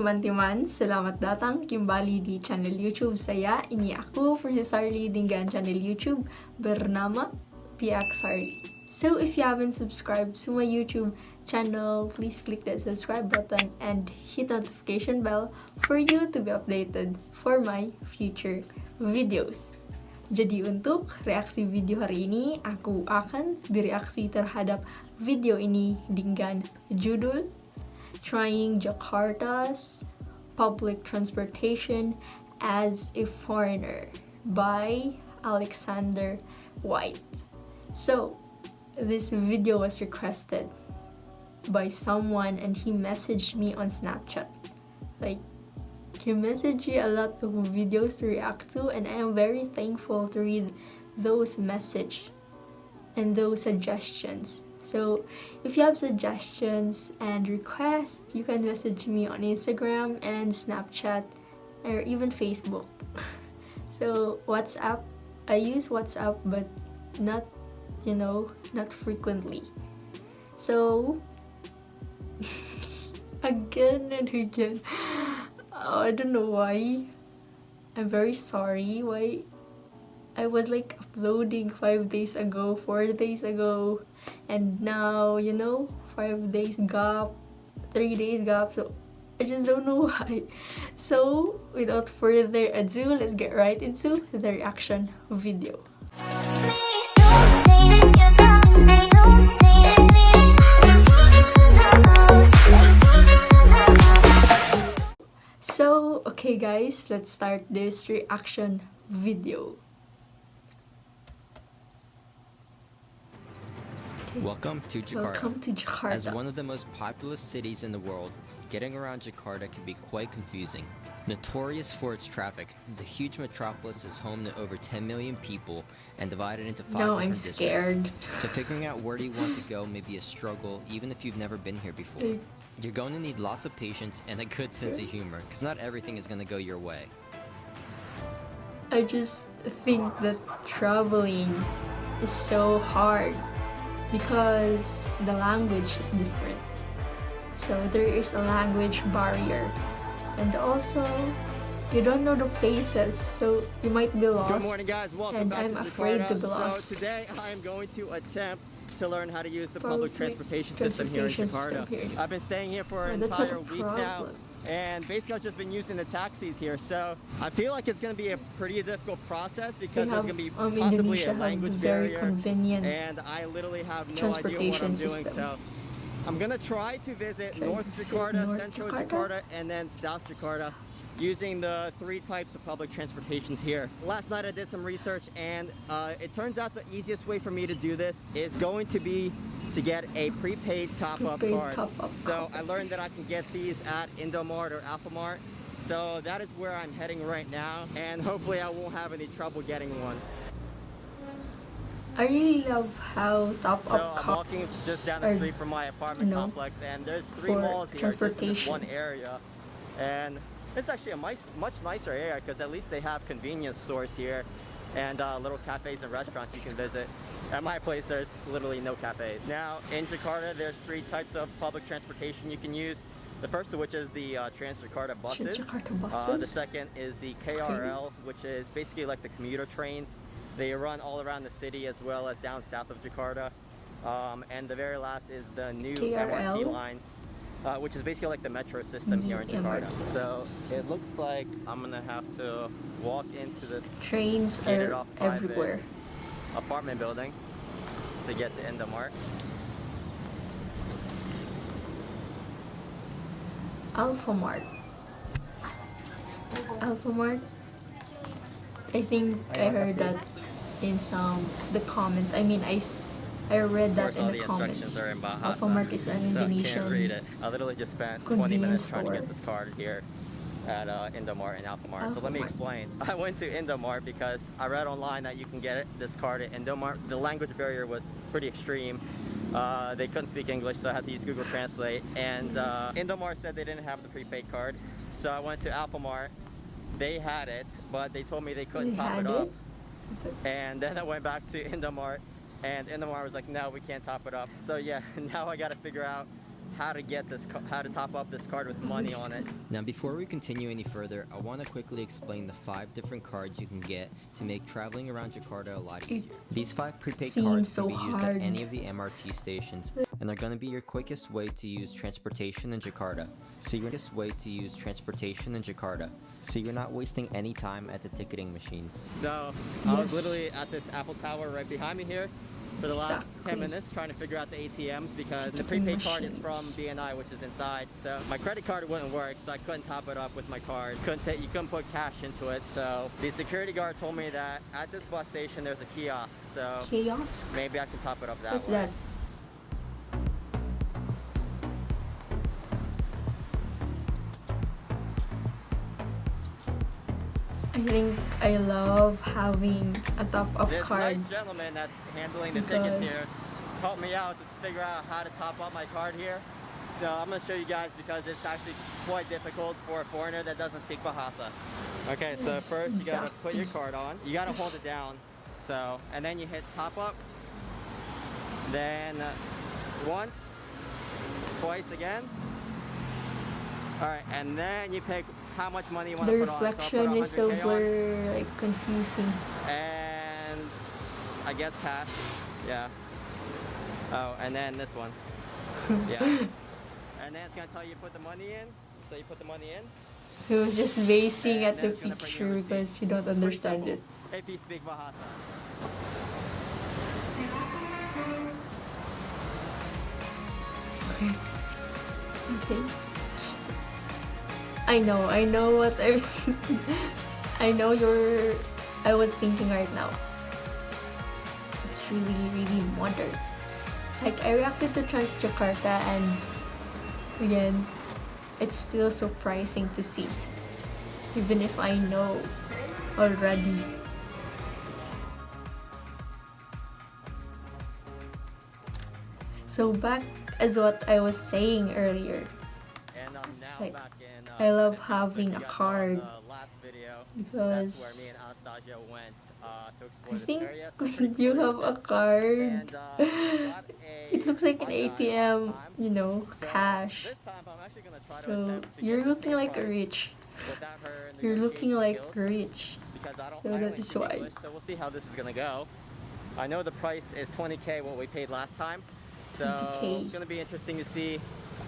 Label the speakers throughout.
Speaker 1: teman-teman, selamat datang kembali di channel YouTube saya. Ini aku, PxHARLIE, dengan channel YouTube bernama PxHARLIE. So if you haven't subscribed to my YouTube channel, please click that subscribe button and hit notification bell for you to be updated for my future videos. Jadi untuk reaksi video hari ini, aku akan bereaksi terhadap video ini dengan judul Trying Jakarta's Public Transportation as a Foreigner by Alexander White. So, this video was requested by someone and he messaged me on Snapchat. Like, he messaged me a lot of videos to react to, and I am very thankful to read those messages and those suggestions. So if you have suggestions and requests, you can message me on Instagram and Snapchat or even Facebook. So WhatsApp, I use WhatsApp but not, not frequently. So again and again, I don't know why. I'm very sorry why I was like uploading 5 days ago, 4 days ago, and now 5 days gap, 3 days gap, so I just don't know why. So without further ado, let's get right into the reaction video. So okay guys, let's start this reaction video.
Speaker 2: Welcome to Jakarta.
Speaker 1: Welcome to Jakarta.
Speaker 2: As one of the most populous cities in the world, getting around Jakarta can be quite confusing. Notorious for its traffic, the huge metropolis is home to over 10 million people and divided into 5 different districts.
Speaker 1: Scared.
Speaker 2: So figuring out where you want to go may be a struggle even if you've never been here before. You're going to need lots of patience and a good sense of humor, because not everything is going to go your way.
Speaker 1: I just think that traveling is so hard because the language is different. So there is a language barrier, and also you don't know the places, so you might be lost.
Speaker 3: Good morning, guys. Welcome
Speaker 1: and
Speaker 3: back
Speaker 1: I'm
Speaker 3: to
Speaker 1: afraid
Speaker 3: Jakarta.
Speaker 1: to be lost.
Speaker 3: So today I am going to attempt to learn how to use the public transportation system here in Jakarta. I've been staying here for an entire week now, and basically I've just been using the taxis here. So I feel like it's going to be a pretty difficult process because there's going to be possibly a language barrier, and I literally have no idea what I'm doing. So I'm going to try to visit North Jakarta, Central Jakarta, and then South Jakarta, using the 3 types of public transportations here. Last night I did some research, and it turns out the easiest way for me to do this is going to be to get a prepaid top-up card. So I learned that I can get these at Indomart or Alfamart. So that is where I'm heading right now, and hopefully I won't have any trouble getting one.
Speaker 1: I really love how top-up
Speaker 3: So I'm walking just down the street from my apartment complex, and there's 3 malls here just in this one area. And it's actually a much nicer area because at least they have convenience stores here and little cafes and restaurants you can visit. At my place, there's literally no cafes. Now, in Jakarta, there's 3 types of public transportation you can use. The first of which is the TransJakarta buses. The second is the KRL, which is basically like the commuter trains. They run all around the city as well as down south of Jakarta. And the very last is the new MRT lines, which is basically like the metro system here in Jakarta. So it looks like I'm gonna have to walk into this
Speaker 1: trains are everywhere
Speaker 3: apartment building to get to Indomart.
Speaker 1: Alfamart. I think I heard that in some of the comments. I mean, I read that in the comments. Alfamart is an Indonesian
Speaker 3: can't read it. I literally just spent 20 minutes trying to get this card here at Indomart and Alfamart. So let me explain. I went to Indomart because I read online that you can get this card at Indomart. The language barrier was pretty extreme. They couldn't speak English, so I had to use Google Translate. And Indomart said they didn't have the prepaid card. So I went to Alfamart. They had it, but they told me they couldn't top it up. And then I went back to Indomart, and Indomart was like, no, we can't top it up. So yeah, now I got to figure out how to top up this card with money on it.
Speaker 2: Now before we continue any further, I want to quickly explain the 5 different cards you can get to make traveling around Jakarta a lot easier. These 5 prepaid cards can be used at any of the MRT stations, and they're going to be your quickest way to use transportation in Jakarta. So you're not wasting any time at the ticketing machines.
Speaker 3: So I was literally at this Apple Tower right behind me here for the last 10 minutes trying to figure out the ATMs because the prepaid card is from BNI, which is inside. So my credit card wouldn't work, so I couldn't top it up with my card. You couldn't put cash into it. So the security guard told me that at this bus station there's a kiosk. So maybe I can top it up that way.
Speaker 1: What's that? I think I love having a top-up card.
Speaker 3: This nice gentleman that's handling the tickets here helped me out to figure out how to top up my card here. So I'm going to show you guys because it's actually quite difficult for a foreigner that doesn't speak Bahasa. Okay, so first you got to put your card on. You got to hold it down. So, and then you hit top up. Then once, twice again. Alright, and then you pick how much money you want to put on.
Speaker 1: The reflection is so blurry, like confusing.
Speaker 3: And I guess cash, yeah. Oh, and then this one, yeah. And then it's gonna tell you put the money in. So you put the money in.
Speaker 1: He was just basing at the picture because you don't understand it.
Speaker 3: If you speak Bahasa.
Speaker 1: Okay. I know what I was I was thinking right now. It's really modern. Like I reacted to TransJakarta and again, it's still surprising to see. Even if I know already. So back as what I was saying earlier. Like, I love having a card because I think when you have a card, it looks like an ATM, you know, cash. So you're looking like rich. You're looking like rich. So that is why.
Speaker 3: So we'll see how this is gonna go. I know the price is 20K what we paid last time. So it's gonna be interesting to see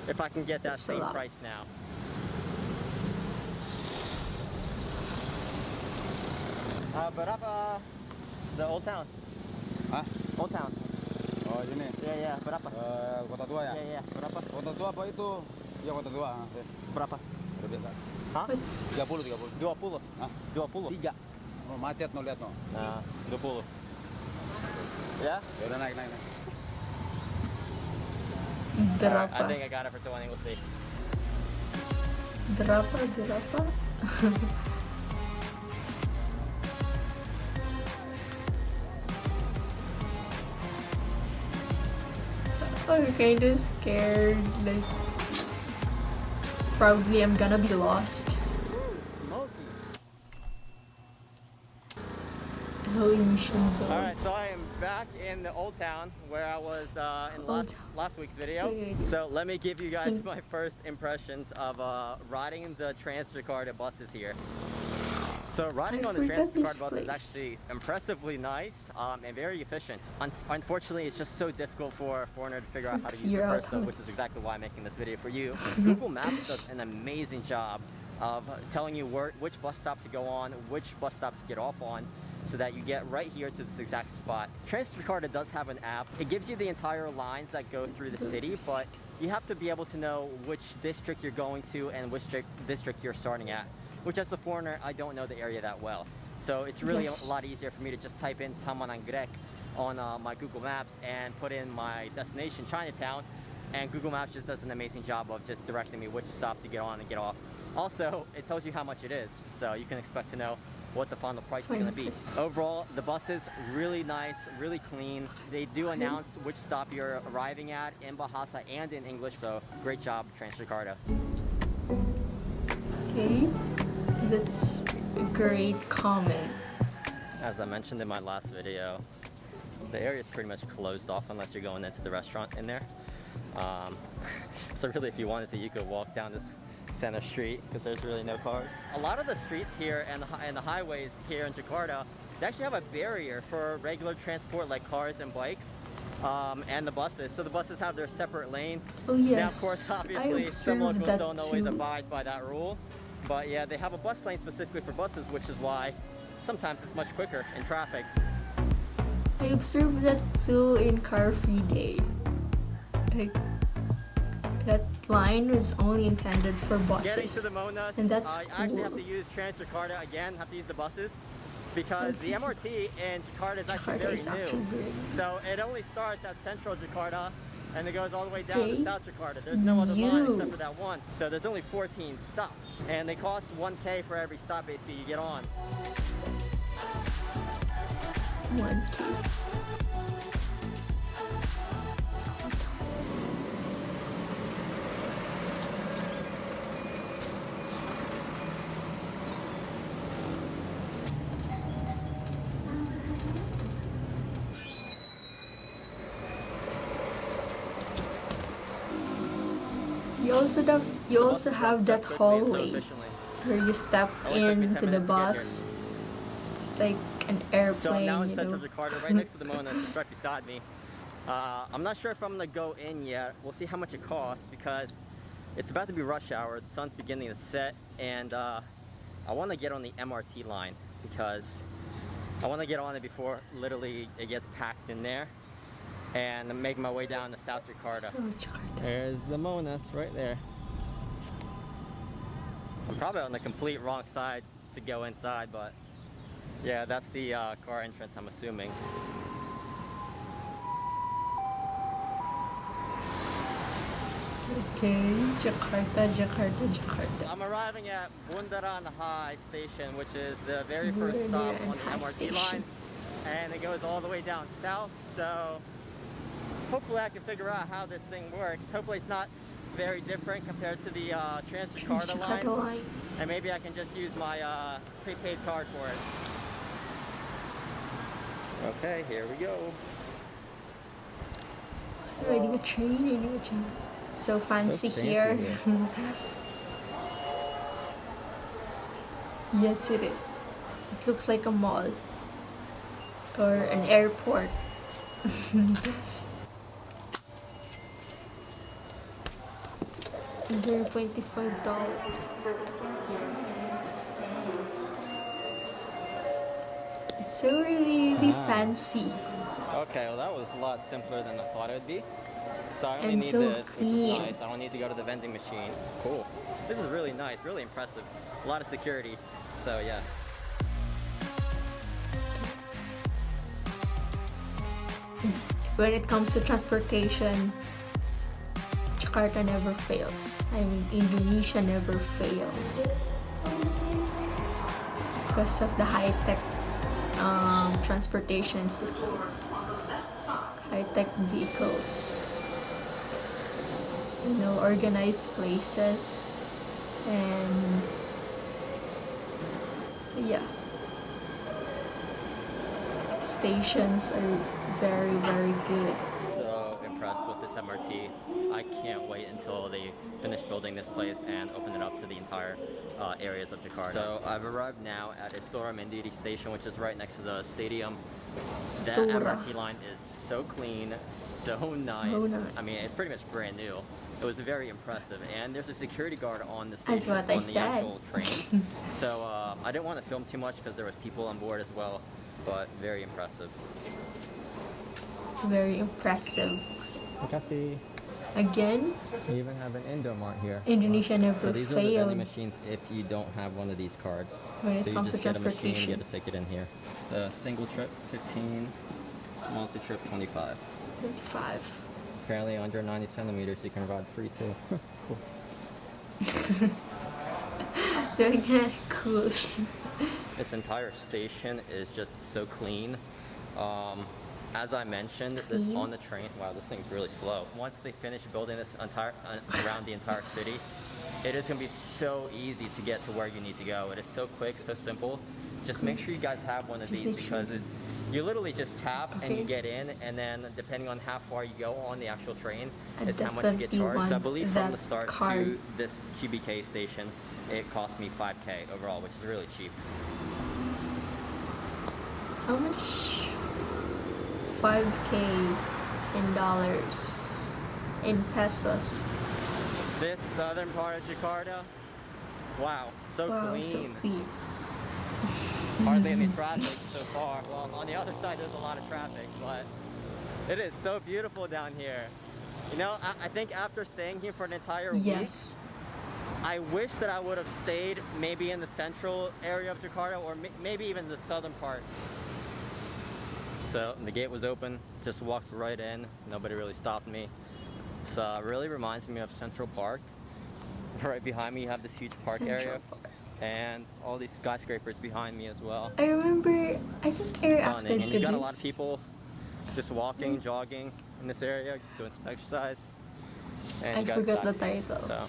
Speaker 3: if I can get that same price now. Berapa the Old Town?
Speaker 4: Hah?
Speaker 3: Old Town.
Speaker 4: Oh ini?
Speaker 3: Iya, berapa?
Speaker 4: Kota tua ya?
Speaker 3: Iya, berapa?
Speaker 4: Kota tua apa itu? Ya kota tua.
Speaker 3: Berapa?
Speaker 4: Udah biasa.
Speaker 3: Hah?
Speaker 4: 30.
Speaker 3: 20.
Speaker 4: Hah?
Speaker 3: 20. 3.
Speaker 4: Oh, macet no lihat no.
Speaker 3: Nah, 20. Ya?
Speaker 4: Ya udah naik.
Speaker 1: Berapa?
Speaker 3: I think I got it for 20, we'll see.
Speaker 1: Berapa? I'm kinda scared, like probably I'm gonna be lost. No emission zone.
Speaker 3: Alright, so I am back in the Old Town where I was in last week's video. So let me give you guys my first impressions of riding the TransJakarta buses here. So riding on the TransJakarta bus is actually impressively nice and very efficient. Unfortunately, it's just so difficult for a foreigner to figure out how to use the cursor, which is exactly why I'm making this video for you. Google Maps does an amazing job of telling you which bus stop to go on, which bus stop to get off on, so that you get right here to this exact spot. TransJakarta does have an app. It gives you the entire lines that go through the city, but you have to be able to know which district you're going to and which district you're starting at. Which, as a foreigner, I don't know the area that well. So it's really a lot easier for me to just type in Taman Anggrek on my Google Maps and put in my destination, Chinatown, and Google Maps just does an amazing job of just directing me which stop to get on and get off. Also, it tells you how much it is, so you can expect to know what the final price is going to be. Overall, the bus is really nice, really clean. They do announce which stop you're arriving at in Bahasa and in English, so great job, TransJakarta.
Speaker 1: Okay, that's a great comment.
Speaker 3: As I mentioned in my last video, the area is pretty much closed off unless you're going into the restaurant in there. So really, if you wanted to, you could walk down this center street because there's really no cars. A lot of the streets here and the highways here in Jakarta, they actually have a barrier for regular transport like cars and bikes. And the buses. So the buses have their separate lane.
Speaker 1: Oh yes,
Speaker 3: now, of course, obviously, some locals don't always abide by that rule. But yeah, they have a bus lane specifically for buses, which is why sometimes it's much quicker in traffic.
Speaker 1: I observed that too in Car Free Day. Like, that line was only intended for buses.
Speaker 3: Getting to the Monas,
Speaker 1: and that's
Speaker 3: I
Speaker 1: cool.
Speaker 3: actually have to use TransJakarta again, have to use the buses. Because the MRT in Jakarta is actually very new. So it only starts at central Jakarta and it goes all the way down to South Jakarta. There's no other line except for that one. So there's only 14 stops. And they cost 1K for every stop basically you get on.
Speaker 1: 1K. You also have that hallway where you step into the bus. It's like an airplane.
Speaker 3: So now in central Jakarta, right next to the Monas, it's right beside me. I'm not sure if I'm gonna go in yet. We'll see how much it costs because it's about to be rush hour. The sun's beginning to set, and I want to get on the MRT line because I want to get on it before literally it gets packed in there. And I'm making my way down to South Jakarta. There's the Monas right there. I'm probably on the complete wrong side to go inside, but yeah, that's the car entrance, I'm assuming.
Speaker 1: Okay, Jakarta.
Speaker 3: I'm arriving at Bundaran High Station, which is the very first stop on the MRT line. And it goes all the way down south, so hopefully I can figure out how this thing works. Hopefully it's not very different compared to the TransJakarta line. And maybe I can just use my prepaid card for it. Okay, here we go.
Speaker 1: Riding a train, So fancy here. Yes, it is. It looks like a mall. Or an airport. $25. It's so really fancy.
Speaker 3: Okay, well that was a lot simpler than I thought it would be. So I only
Speaker 1: And
Speaker 3: need
Speaker 1: so
Speaker 3: this, which
Speaker 1: clean.
Speaker 3: is nice. I don't need to go to the vending machine. Cool. This is really nice, really impressive. A lot of security. So yeah.
Speaker 1: When it comes to transportation, Jakarta never fails. I mean, Indonesia never fails. Because of the high-tech transportation system. High-tech vehicles. Organized places. And yeah. Stations are very, very good.
Speaker 3: So impressed with this MRT. I can't wait until they finish building this place and open it up to the entire areas of Jakarta. So I've arrived now at Istora Mandiri station, which is right next to the stadium. That MRT line is so clean, so nice. I mean, it's pretty much brand new. It was very impressive, and there's a security guard on the station, on the actual train. So I didn't want to film too much because there was people on board as well, but very impressive.
Speaker 1: Very impressive.
Speaker 4: Makasih.
Speaker 1: Again,
Speaker 2: We even have an Indomart here.
Speaker 1: Indonesia never
Speaker 2: So these are the vending
Speaker 1: failed
Speaker 2: machines if you don't have one of these cards.
Speaker 1: when it
Speaker 2: So you
Speaker 1: comes to
Speaker 2: just get a machine,
Speaker 1: transportation.
Speaker 2: get a ticket in here. The single trip 15, multi-trip 25.
Speaker 1: 25.
Speaker 2: Apparently under 90 centimeters you can ride free too. Cool.
Speaker 1: They're kind of cool.
Speaker 3: This entire station is just so clean. As I mentioned,
Speaker 1: Clean?
Speaker 3: on the train, wow, this thing's really slow. Once they finish building this around the entire city, it is going to be so easy to get to where you need to go. It is so quick, so simple. Just make sure you guys have one of these because You literally just tap and you get in, and then depending on how far you go on the actual train is how much you get charged. So I believe from the start to this GBK station, it cost me 5K overall, which is really cheap.
Speaker 1: How much? 5K in dollars, in pesos.
Speaker 3: This southern part of Jakarta, wow, so clean.
Speaker 1: So clean.
Speaker 3: Hardly any traffic so far. Well, on the other side there's a lot of traffic, but it is so beautiful down here. You know, I think after staying here for an entire week, I wish that I would have stayed maybe in the central area of Jakarta, or maybe even the southern part. So the gate was open, just walked right in, nobody really stopped me. So it really reminds me of Central Park. Right behind me you have this huge park area. And all these skyscrapers behind me as well.
Speaker 1: I remember, I think I reacted
Speaker 3: and you got a lot of people just walking, jogging in this area, doing some exercise. And
Speaker 1: I forgot the title.
Speaker 3: So,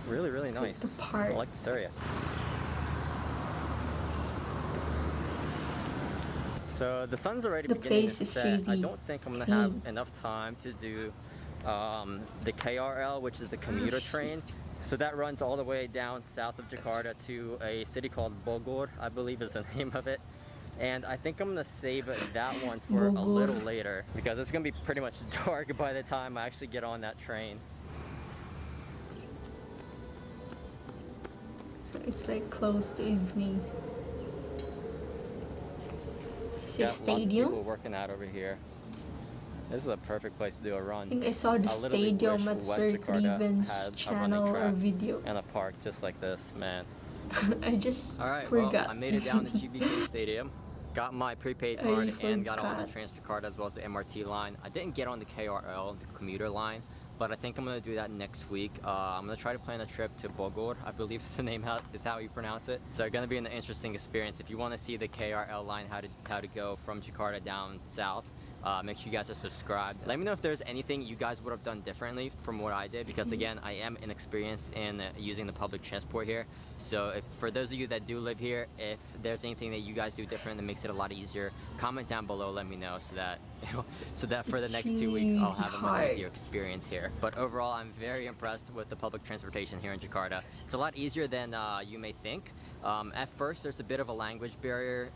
Speaker 3: really, really nice.
Speaker 1: The park.
Speaker 3: I like this area. So the sun's already beginning to set. Really I don't think I'm gonna have enough time to do the KRL, which is the commuter train. So that runs all the way down south of Jakarta to a city called Bogor, I believe is the name of it. And I think I'm gonna save that one for a little later, because it's gonna be pretty much dark by the time I actually get on that train.
Speaker 1: So it's like close to evening. See, stadium?
Speaker 3: Lots of people working out over here. This is a perfect place to do a run.
Speaker 1: I think I saw the stadium at Sir Cleven's channel or video.
Speaker 3: And a park just like this, man.
Speaker 1: I just forgot.
Speaker 3: Well, I made it down to GBK Stadium, got my prepaid card, and got on the TransJakarta as well as the MRT line. I didn't get on the KRL, the commuter line, but I think I'm going to do that next week. I'm going to try to plan a trip to Bogor, I believe is the name, is how you pronounce it. So it's going to be an interesting experience. If you want to see the KRL line, how to go from Jakarta down south, make sure you guys are subscribed. Let me know if there's anything you guys would have done differently from what I did, because again, I am inexperienced in using the public transport here. So for those of you that do live here, if there's anything that you guys do different that makes it a lot easier, comment down below, let me know, so that for the next 2 weeks I'll have a much easier experience here. But overall, I'm very impressed with the public transportation here in Jakarta. It's a lot easier than you may think. At first, there's a bit of a language barrier,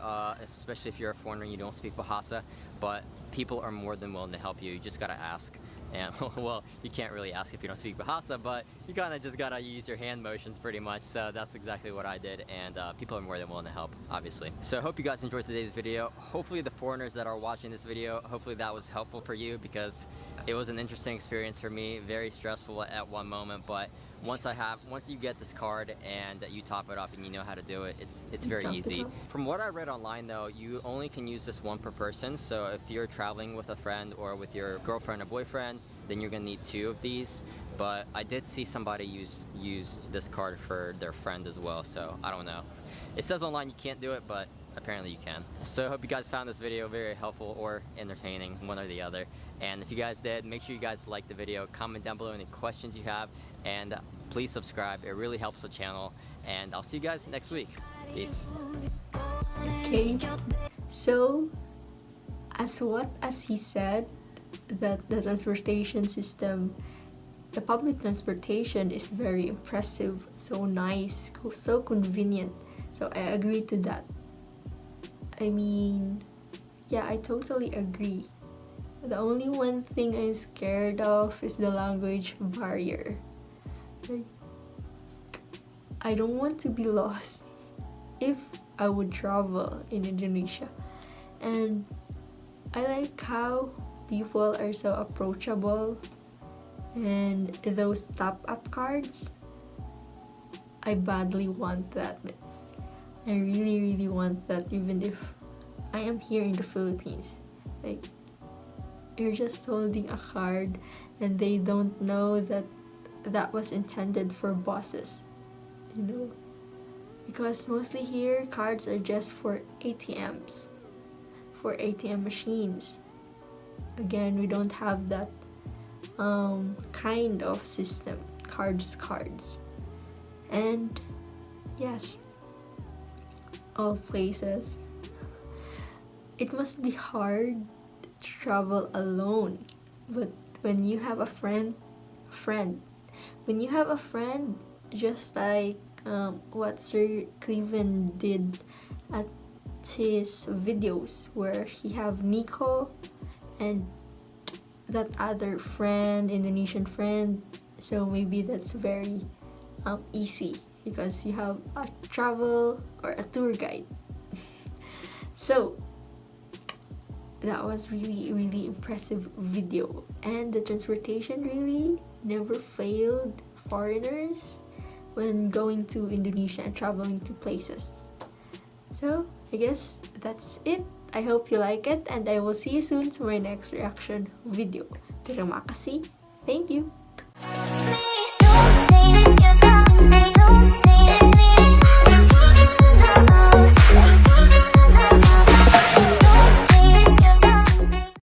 Speaker 3: especially if you're a foreigner and you don't speak Bahasa, but people are more than willing to help you. You just gotta ask. And well, you can't really ask if you don't speak Bahasa, but you kind of just gotta use your hand motions pretty much. So that's exactly what I did, and people are more than willing to help, obviously. So I hope you guys enjoyed today's video. Hopefully the foreigners that are watching this video, hopefully that was helpful for you, because it was an interesting experience for me, very stressful at one moment, but once you get this card and you top it up and you know how to do it, it's very easy. From what I read online though, you only can use this one per person. So if you're traveling with a friend or with your girlfriend or boyfriend, then you're gonna need 2 of these. But I did see somebody use this card for their friend as well, so I don't know. It says online you can't do it, but apparently you can. So I hope you guys found this video very helpful or entertaining, one or the other. And if you guys did, make sure you guys like the video, comment down below any questions you have, and please subscribe. It really helps the channel, and I'll see you guys next week. Peace.
Speaker 1: Okay, so as he said, that the transportation system, the public transportation is very impressive, so nice, so convenient. So I agree to that. I mean, yeah, I totally agree. The only one thing I'm scared of is the language barrier. Like, I don't want to be lost if I would travel in Indonesia. And I like how people are so approachable, and those top-up cards, I badly want that. I really, really want that, even if I am here in the Philippines. Like, you're just holding a card and they don't know that that was intended for bosses, you know? Because mostly here, cards are just for ATMs, for ATM machines. Again, we don't have that kind of system, cards. And yes, all places, it must be hard to travel alone. But when you have a friend, when you have a friend, just like what Sir Cleveland did at his videos, where he have Nico and that other friend, Indonesian friend. So maybe that's very easy because you have a travel or a tour guide. So that was really impressive video, and the transportation really never failed foreigners when going to Indonesia and traveling to places. So I guess that's it. I hope you like it, and I will see you soon to my next reaction video. Terima kasih. Thank you.